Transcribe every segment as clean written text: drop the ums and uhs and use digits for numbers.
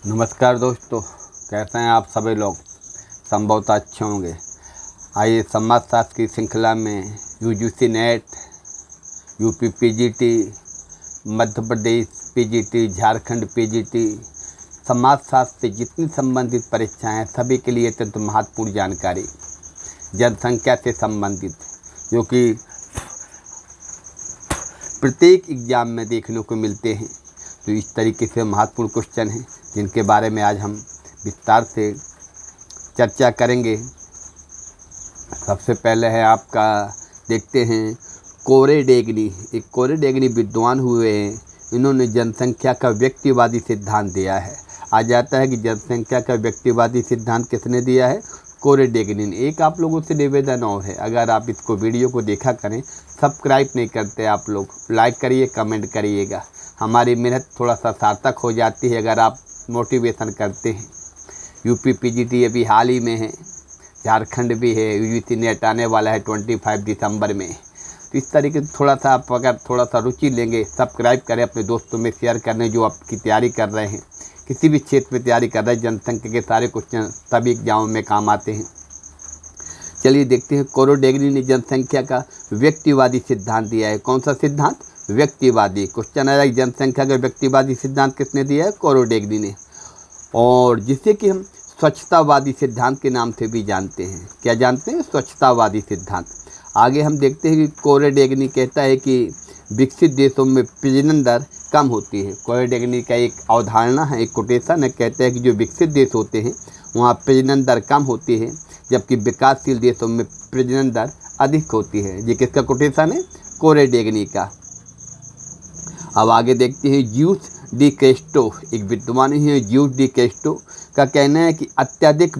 नमस्कार दोस्तों, कैसे हैं आप सभी लोग। संभवतः अच्छे होंगे। आइए समाजशास्त्र की श्रृंखला में UGC net, UP PGT, Madhya Pradesh PGT, Jharkhand PGT, समाजशास्त्र से जितनी संबंधित परीक्षाएं हैं सभी के लिए अत्यंत महत्वपूर्ण जानकारी जनसंख्या से संबंधित, जो कि प्रत्येक एग्जाम में देखने को मिलते हैं। तो इस तरीके से महत्वपूर्ण क्वेश्चन हैं जिनके बारे में आज हम विस्तार से चर्चा करेंगे। सबसे पहले है आपका, देखते हैं कोरेडेग्नी। एक कोरेडेग्नी विद्वान हुए हैं, इन्होंने जनसंख्या का व्यक्तिवादी सिद्धांत दिया है। आ जाता है कि जनसंख्या का व्यक्तिवादी सिद्धांत किसने दिया है? कोरेडेग्नी ने। एक आप लोगों से निवेदन और है, अगर आप इसको वीडियो को देखा करें, सब्सक्राइब नहीं करते आप लोग, लाइक करिए, कमेंट करिएगा, हमारी मेहनत थोड़ा सा सार्थक हो जाती है अगर आप मोटिवेशन करते हैं। यूपी पीजीटी अभी हाल ही में है, झारखंड भी है, यूजीसी नेट आने वाला है 25 दिसंबर में। तो इस तरीके से थोड़ा सा आप अगर थोड़ा सा रुचि लेंगे, सब्सक्राइब करें, अपने दोस्तों में शेयर करने जो आपकी तैयारी कर रहे हैं, किसी भी क्षेत्र में तैयारी कर रहे हैं, जनसंख्या के सारे क्वेश्चन सभी एग्जामों में काम आते हैं। चलिए देखते हैं, कोरेडेग्नी ने जनसंख्या का व्यक्तिवादी सिद्धांत दिया है। कौन सा सिद्धांत? व्यक्तिवादी। क्वेश्चन आया, जनसंख्या का व्यक्तिवादी सिद्धांत किसने दिया है? कोरेडेग्नी ने। और जिसे कि हम स्वच्छतावादी सिद्धांत के नाम से भी जानते हैं। क्या जानते हैं? स्वच्छतावादी सिद्धांत। आगे हम देखते हैं कि कोरेडेग्नी कहता है कि विकसित देशों में प्रजनन दर कम होती है। कोरेडेग्नी का एक अवधारणा है, एक कोटेशन है, कहते हैं कि जो विकसित देश होते हैं वहाँ प्रजनन दर कम होती है, जबकि विकासशील देशों में प्रजनन दर अधिक होती है। ये किसका कोटेशन है? कोरेडेग्नी का। अब आगे देखते हैं, ज्यूस डी कैस्ट्रो, एक विद्वान है ज्यूस डी कैस्ट्रो का कहना है कि अत्यधिक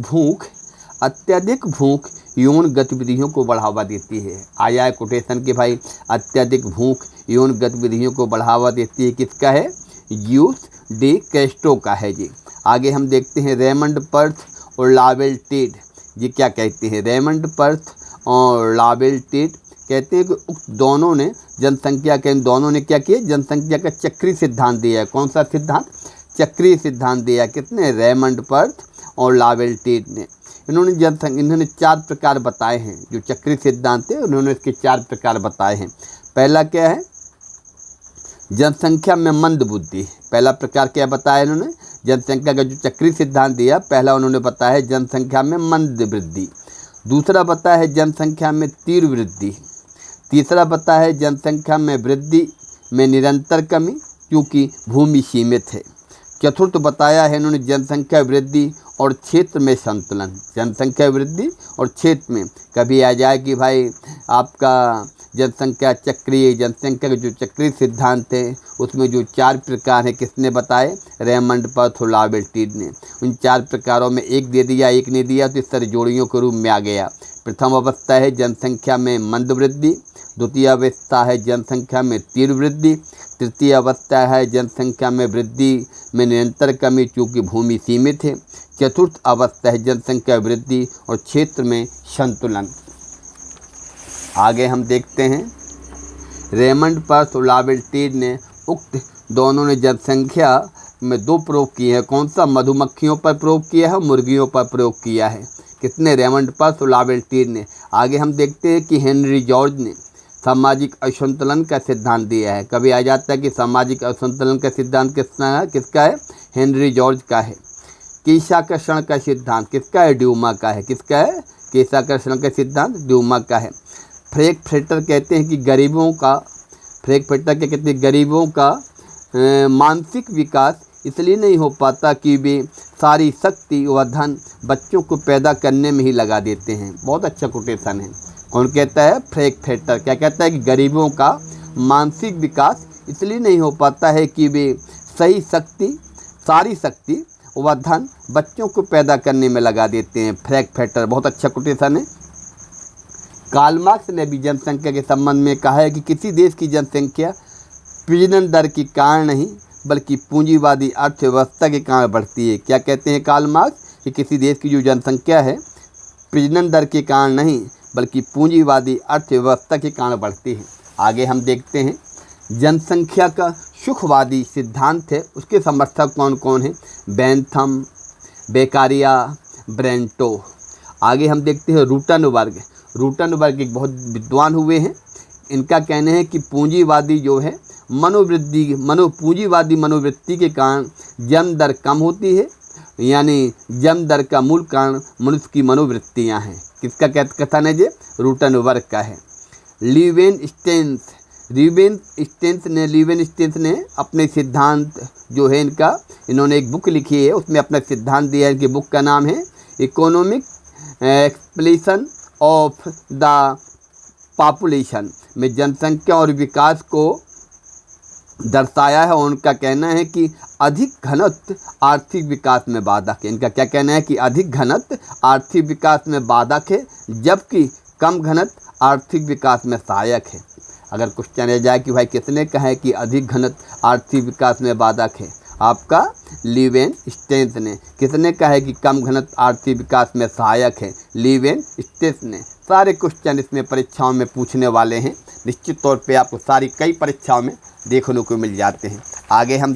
भूख यौन गतिविधियों को बढ़ावा देती है। आया है कोटेशन कि भाई अत्यधिक भूख यौन गतिविधियों को बढ़ावा देती है। किसका है? ज्यूस डी कैस्ट्रो का है जी। आगे हम देखते हैं, रेमंड पर्थ और लावेल टेड, ये क्या कहते हैं? रेमंड पर्थ और लावेल टेड कहते हैं कि उक्त दोनों ने क्या किया? जनसंख्या का चक्रीय सिद्धांत दिया है। कौन सा सिद्धांत? चक्रीय सिद्धांत दिया। कितने? रेमंड पर्थ और लावेल टेड ने। इन्होंने 4 प्रकार बताए हैं। जो चक्रीय सिद्धांत है उन्होंने इसके 4 प्रकार बताए हैं। पहला क्या है? जनसंख्या में मंद बुद्धि। पहला प्रकार क्या बताया इन्होंने? जनसंख्या का जो चक्रीय सिद्धांत दिया, पहला उन्होंने बताया है जनसंख्या में मंद वृद्धि। दूसरा बताया है जनसंख्या में तीव्र वृद्धि। तीसरा बताया है जनसंख्या में वृद्धि में निरंतर कमी, क्योंकि भूमि सीमित है। चतुर्थ बताया है इन्होंने जनसंख्या वृद्धि और क्षेत्र में संतुलन। जनसंख्या वृद्धि और क्षेत्र में कभी आ जाए कि भाई आपका जनसंख्या का जो चक्रीय सिद्धांत है उसमें जो 4 प्रकार हैं, किसने बताए? रेमंड पर्थ और लावेल टेड ने। उन 4 प्रकारों में एक दे दिया, एक नहीं दिया, तो इस तरह जोड़ियों के रूप में आ गया। प्रथम अवस्था है जनसंख्या में मंद वृद्धि, द्वितीय अवस्था है जनसंख्या में तीव्र वृद्धि, तृतीय अवस्था है जनसंख्या में वृद्धि में निरंतर कमी, चूँकि भूमि सीमित है, चतुर्थ अवस्था है जनसंख्या वृद्धि और क्षेत्र में संतुलन। आगे हम देखते हैं, रेमंड पर्थ और लावेल टेड ने उक्त दोनों ने जनसंख्या में 2 प्रयोग किए हैं। कौन सा? मधुमक्खियों पर प्रयोग किया है, मुर्गियों पर प्रयोग किया है। कितने? रेमंड पर्थ और लावेल टेड ने। आगे हम देखते हैं कि हेनरी जॉर्ज ने सामाजिक असंतुलन का सिद्धांत दिया है। कभी आ जाता है कि सामाजिक असंतुलन का सिद्धांत किसका है? हेनरी जॉर्ज का है। केशाकर्षण का सिद्धांत किसका है? ड्यूमा का है। किसका है? केशाकर्षण का सिद्धांत ड्यूमा का है। फ्रैंकफर्टर कहते हैं कि गरीबों का मानसिक विकास इसलिए नहीं हो पाता कि वे सारी शक्ति व धन बच्चों को पैदा करने में ही लगा देते हैं। बहुत अच्छा कोटेशन है। कौन कहता है? फ्रैंकफर्टर। क्या कहता है कि गरीबों का मानसिक विकास इसलिए नहीं हो पाता है कि वे सारी शक्ति व धन बच्चों को पैदा करने में लगा देते हैं। फ्रैंकफर्टर बहुत अच्छा कोटेशन है। कार्ल मार्क्स ने भी जनसंख्या के संबंध में कहा है कि किसी देश की जनसंख्या प्रजनन दर के कारण नहीं बल्कि पूंजीवादी अर्थव्यवस्था के कारण बढ़ती है। क्या कहते हैं कार्ल मार्क्स? कि किसी देश की जो जनसंख्या है प्रजनन दर के कारण नहीं बल्कि पूंजीवादी अर्थव्यवस्था के कारण बढ़ती है। आगे हम देखते हैं, जनसंख्या का सुखवादी सिद्धांत थे उसके समर्थक कौन कौन हैं? बेंथम, बेकारिया, ब्रेंटो। आगे हम देखते हैं रूटनबर्ग। रूटनबर्ग एक बहुत विद्वान हुए हैं। इनका कहना है कि पूंजीवादी जो है पूंजीवादी मनोवृत्ति के कारण जन्म दर कम होती है, यानी जन्म दर का मूल कारण मनुष्य की मनोवृत्तियाँ हैं। किसका कथन है? ये रूटनबर्ग का है। लीवेनस्टेन्स ने अपने सिद्धांत जो है इन्होंने एक बुक लिखी है, उसमें अपना सिद्धांत दिया है। इनकी बुक का नाम है economic explanation of the population, में जनसंख्या और विकास को दर्शाया है। और उनका कहना है कि अधिक घनत्व आर्थिक विकास में बाधक है। इनका क्या कहना है कि अधिक घनत्व आर्थिक विकास में बाधक है, जबकि कम घनत्व आर्थिक विकास में सहायक है। अगर क्वेश्चन रह जाए कि भाई किसने कहा है कि अधिक घनत्व आर्थिक विकास में बाधक है? आपका लीवेनस्टेन्स ने। किसने कहा है कि कम घनत्व आर्थिक विकास में सहायक है? लीवेनस्टेन्स ने। सारे क्वेश्चन इसमें परीक्षाओं में पूछने वाले हैं, निश्चित तौर पे आपको कई परीक्षाओं में देखने को मिल जाते हैं। आगे हम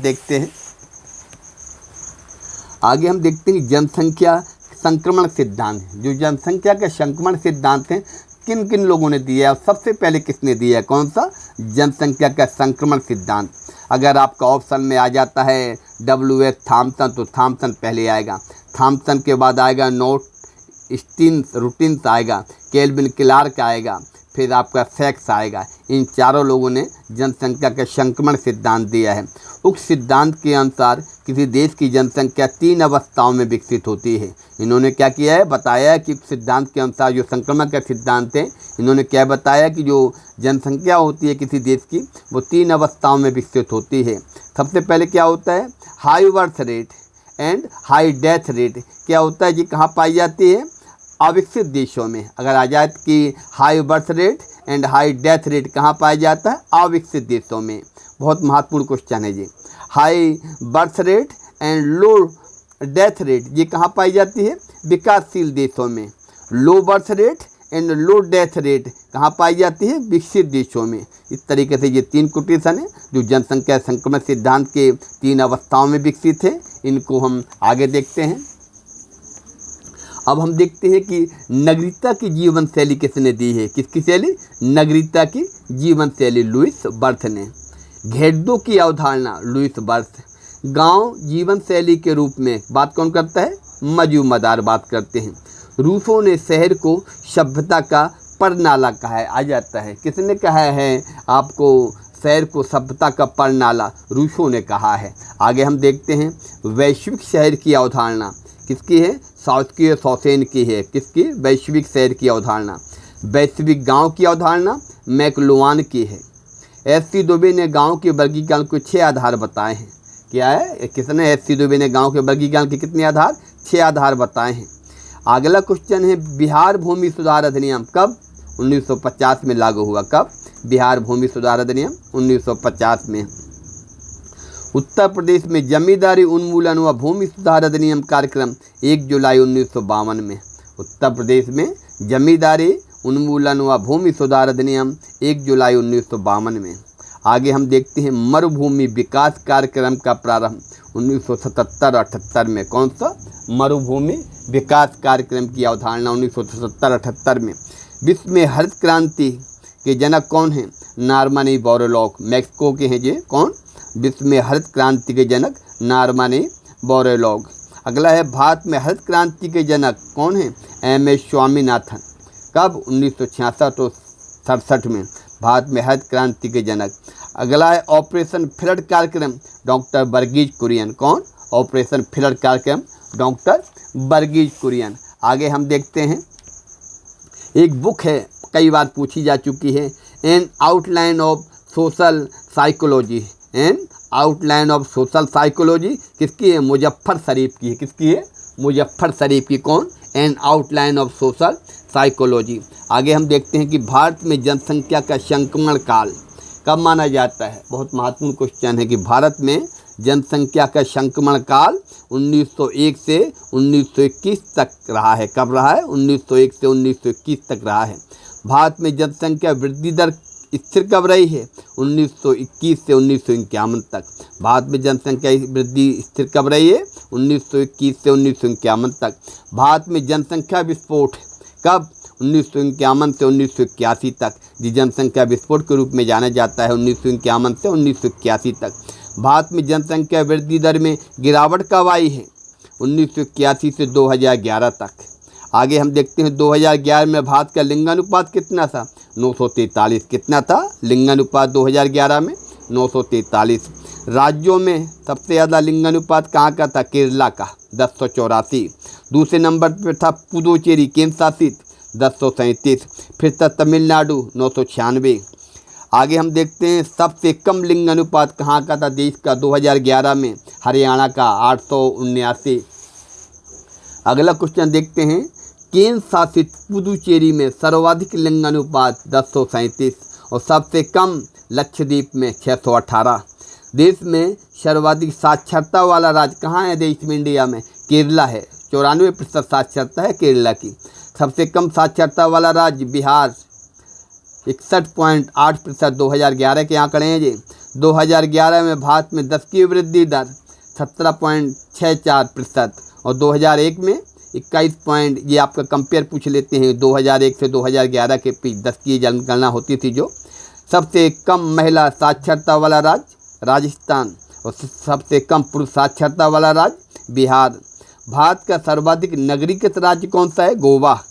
देखते हैं जनसंख्या संक्रमण सिद्धांत। जो जनसंख्या का संक्रमण सिद्धांत है किन किन लोगों ने दिया है? सबसे पहले किसने दिया है? कौन सा? जनसंख्या का संक्रमण सिद्धांत। अगर आपका ऑप्शन में आ जाता है W.H. थॉमसन, तो थॉमसन पहले आएगा। थॉमसन के बाद आएगा रूटिन्स आएगा, केल्विन क्लार्क आएगा, फिर आपका सैक्स आएगा। इन चारों लोगों ने जनसंख्या का संक्रमण सिद्धांत दिया है। उक्त सिद्धांत के अनुसार किसी देश की जनसंख्या 3 अवस्थाओं में विकसित होती है। इन्होंने क्या किया है? बताया कि सिद्धांत के अनुसार जो संक्रमण का सिद्धांत है, इन्होंने क्या बताया कि जो जनसंख्या होती है किसी देश की, वो 3 अवस्थाओं में विकसित होती है। सबसे पहले क्या होता है? High birth rate and high death rate. क्या होता है जी? कहाँ पाई जाती है? अविकसित देशों में। अगर आ जाए कि high birth rate and high death rate कहाँ पाया जाता है? अविकसित देशों में। बहुत महत्वपूर्ण क्वेश्चन है जी। High birth rate and low death rate ये कहाँ पाई जाती है? विकासशील देशों में। Low birth rate and low death rate कहाँ पाई जाती है? विकसित देशों में। इस तरीके से ये 3 कोटेशन है जो जनसंख्या संक्रमण सिद्धांत के 3 अवस्थाओं में विकसित है। इनको हम आगे देखते हैं। अब हम देखते हैं कि नगरीयता की जीवन शैली किसने दी है? किसकी शैली? नगरीयता की जीवन शैली लुईस बर्थ ने। घेड्डों की अवधारणा लुईस बर्थ। गांव जीवन शैली के रूप में बात कौन करता है? मजूमदार बात करते हैं। रूसों ने शहर को सभ्यता का परनाला कहा है। आ जाता है किसने कहा है आपको शहर को सभ्यता का परनाला? रूसों ने कहा है। आगे हम देखते हैं वैश्विक शहर की अवधारणा किसकी है? साउथकी सौसेन की है। किसकी? वैश्विक शहर की अवधारणा। वैश्विक गांव की अवधारणा मैकलुहान की है। एस.सी. दुबे ने गांव के वर्गीकरण को 6 आधार बताए हैं। क्या है? किसने? एस.सी. दुबे ने गांव के वर्गीकरण के कितने आधार? 6 आधार बताए हैं। अगला क्वेश्चन है बिहार भूमि सुधार अधिनियम कब? 1950 में लागू हुआ। कब? बिहार भूमि सुधार अधिनियम 1950 में। उत्तर प्रदेश में जमींदारी उन्मूलन व भूमि सुधार अधिनियम कार्यक्रम 1 जुलाई 1952 में। उत्तर प्रदेश में जमींदारी उन्मूलन व भूमि सुधार अधिनियम 1 जुलाई 1952 में। आगे हम देखते हैं मरुभूमि विकास कार्यक्रम का प्रारंभ 1977-78 में। कौन सा? मरुभूमि विकास कार्यक्रम की अवधारणा 1977-78 में। विश्व में हरित क्रांति के जनक कौन हैं? Norman Borlaug. मैक्सिको के हैं ये। कौन? विश्व में हरित क्रांति के जनक नॉर्मन बोरलॉग। अगला है भारत में हरित क्रांति के जनक कौन हैं? M.A. स्वामीनाथन। कब? 1966 में भारत में हरित क्रांति के जनक। अगला है ऑपरेशन फ्लड कार्यक्रम डॉक्टर वर्गीज कुरियन। कौन? ऑपरेशन फ्लड कार्यक्रम डॉक्टर वर्गीज कुरियन। आगे हम देखते हैं एक बुक है कई बार पूछी जा चुकी है, N outline of social psychology. N outline of social psychology किसकी है? मुजफ्फर शरीफ की है। किसकी है? मुजफ्फर शरीफ की। कौन? N outline of social psychology. आगे हम देखते हैं कि भारत में जनसंख्या का संक्रमण काल कब माना जाता है? बहुत महत्वपूर्ण क्वेश्चन है कि भारत में जनसंख्या का संक्रमण काल 1901 से 1921 तक रहा है। कब रहा है? 1901 से 1921 तक रहा है। भारत में जनसंख्या वृद्धि दर स्थिर कब रही है? 1921 से 1951 तक। भारत में जनसंख्या वृद्धि स्थिर कब रही है? 1921 से 1951 तक। भारत में जनसंख्या विस्फोट कब? 1951 से 1981 तक। जिस जनसंख्या विस्फोट के रूप में जाना जाता है 1951 से 1981 तक। भारत में जनसंख्या वृद्धि दर में गिरावट कब आई है? 1981 से 2011 तक। आगे हम देखते हैं 2011 में भारत का लिंगानुपात कितना था? 943। कितना था लिंगानुपात 2011 में? 943। राज्यों में सबसे ज़्यादा लिंगानुपात कहाँ का था? केरला का 1084। दूसरे नंबर पर था पुदुचेरी केंद्र शासित 1037। फिर था तमिलनाडु 996। आगे हम देखते हैं सबसे कम लिंगानुपात कहाँ का था देश का 2011 में? हरियाणा का 879। अगला क्वेश्चन देखते हैं केंद्र शासित पुदुचेरी में सर्वाधिक लिंगानुपात 1037 और सबसे कम लक्षद्वीप में 618। देश में सर्वाधिक साक्षरता वाला राज्य कहाँ है देश में? इंडिया में केरला है। 94% साक्षरता है केरला की। सबसे कम साक्षरता वाला राज्य बिहार 61.8%। 2011 के आंकड़े हैं जी। 2011 में भारत में 10 की वृद्धि दर 17.64% और 2001 में 21 ये आपका कंपेयर पूछ लेते हैं 2001 से 2011 के बीच 10 की जनगणना होती थी। जो सबसे कम महिला साक्षरता वाला राज्य राजस्थान और सबसे कम पुरुष साक्षरता वाला राज्य बिहार। भारत का सर्वाधिक नगरीकृत राज्य कौन सा है? गोवा।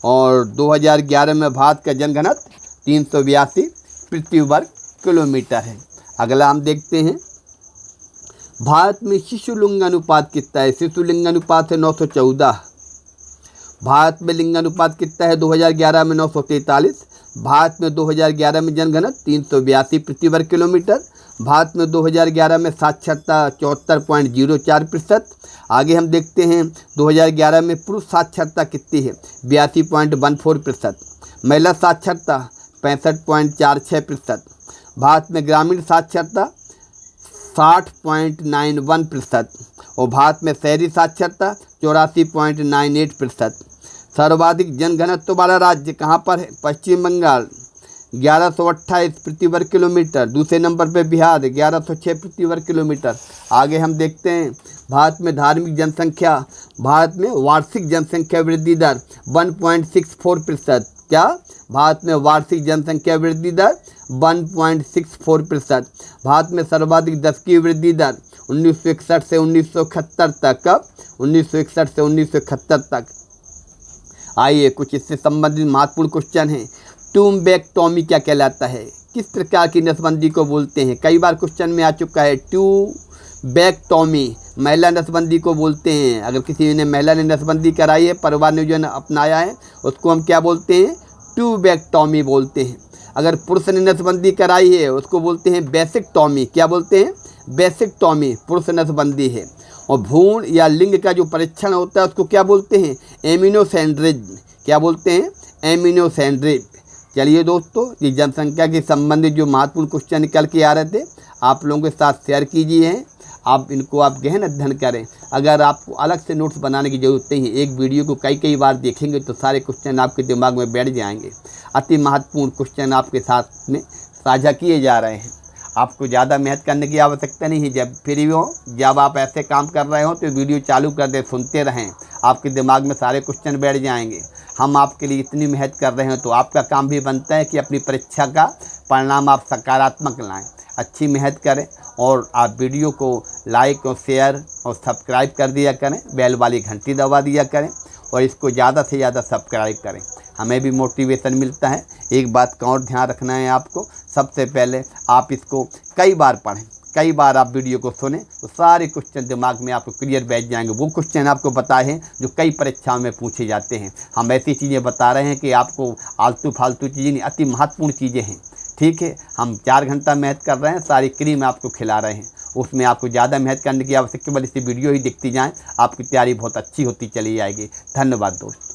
और 2011 में भारत का जनघनत्व 382 प्रति वर्ग किलोमीटर है। अगला हम देखते हैं भारत में शिशु लिंगानुपात कितना है? शिशु लिंगानुपात है 914। भारत में लिंगानुपात कितना है 2011 में? 943। भारत में 2011 में जनघनत्व 382 प्रति वर्ग किलोमीटर। भारत में 2011 में साक्षरता 74.04%। आगे हम देखते हैं 2011 में पुरुष साक्षरता कितनी है? 82.14%। महिला साक्षरता 65.46%। भारत में ग्रामीण साक्षरता 60.91% और भारत में शहरी साक्षरता 84.98%। सर्वाधिक जनघनत्व वाला राज्य कहाँ पर है? पश्चिम बंगाल 1128 प्रति वर्ग किलोमीटर। दूसरे नंबर पे बिहार 1106 प्रति वर्ग किलोमीटर। आगे हम देखते हैं भारत में धार्मिक जनसंख्या, भारत में वार्षिक जनसंख्या वृद्धि दर 1.64%। क्या? भारत में वार्षिक जनसंख्या वृद्धि दर 1.64%। भारत में सर्वाधिक 10 की वृद्धि दर 1961 से 1971 तक। कब? 1961 से 1971 तक। आइए कुछ इससे संबंधित महत्वपूर्ण क्वेश्चन हैं। ट्यूबेक्टोमी क्या कहलाता है? किस प्रकार की नसबंदी को बोलते हैं? कई बार क्वेश्चन में आ चुका है। ट्यूबेक्टोमी महिला नसबंदी को बोलते हैं। अगर किसी ने महिला ने नसबंदी कराई है, परिवार ने जो अपनाया है, उसको हम क्या बोलते हैं? ट्यूबेक्टोमी बोलते हैं। अगर पुरुष ने नसबंदी कराई है उसको बोलते हैं बेसिक्टोमी। क्या बोलते हैं? बेसिक्टोमी पुरुष नसबंदी है। और भ्रूण या लिंग का जो परीक्षण होता है उसको क्या बोलते हैं? एमिनोसेंड्रिज्म। क्या बोलते हैं? एमिनोसेंड्रिज्म। चलिए दोस्तों, ये जनसंख्या के संबंधित जो महत्वपूर्ण क्वेश्चन निकल के आ रहे थे आप लोगों के साथ शेयर कीजिए हैं। आप इनको आप गहन अध्ययन करें। अगर आपको अलग से नोट्स बनाने की ज़रूरत नहीं है, एक वीडियो को कई बार देखेंगे तो सारे क्वेश्चन आपके दिमाग में बैठ जाएंगे। अति महत्वपूर्ण क्वेश्चन आपके साथ में साझा किए जा रहे हैं। आपको ज़्यादा मेहनत करने की आवश्यकता नहीं है। जब फ्री हो, जब आप ऐसे काम कर रहे हो तो वीडियो चालू कर दे, सुनते रहें, आपके दिमाग में सारे क्वेश्चन बैठ जाएंगे। हम आपके लिए इतनी मेहनत कर रहे हैं तो आपका काम भी बनता है कि अपनी परीक्षा का परिणाम आप सकारात्मक लाएं। अच्छी मेहनत करें और आप वीडियो को लाइक और शेयर और सब्सक्राइब कर दिया करें, बेल वाली घंटी दबा दिया करें और इसको ज़्यादा से ज़्यादा सब्सक्राइब करें। हमें भी मोटिवेशन मिलता है। एक बात का और ध्यान रखना है आपको, सबसे पहले आप इसको कई बार पढ़ें, कई बार आप वीडियो को सुने तो सारे क्वेश्चन दिमाग में आपको क्लियर बैठ जाएंगे। वो क्वेश्चन आपको बताए हैं जो कई परीक्षाओं में पूछे जाते हैं। हम ऐसी चीज़ें बता रहे हैं कि आपको आलतू फालतू चीज़ें नहीं, अति महत्वपूर्ण चीज़ें हैं। ठीक है, हम 4 घंटा मेहनत कर रहे हैं, सारी क्रीम आपको खिला रहे हैं। उसमें आपको ज़्यादा मेहनत करने की आवश्यकता, केवल इसी वीडियो ही दिखती जाएँ, आपकी तैयारी बहुत अच्छी होती चली जाएगी। धन्यवाद दोस्त।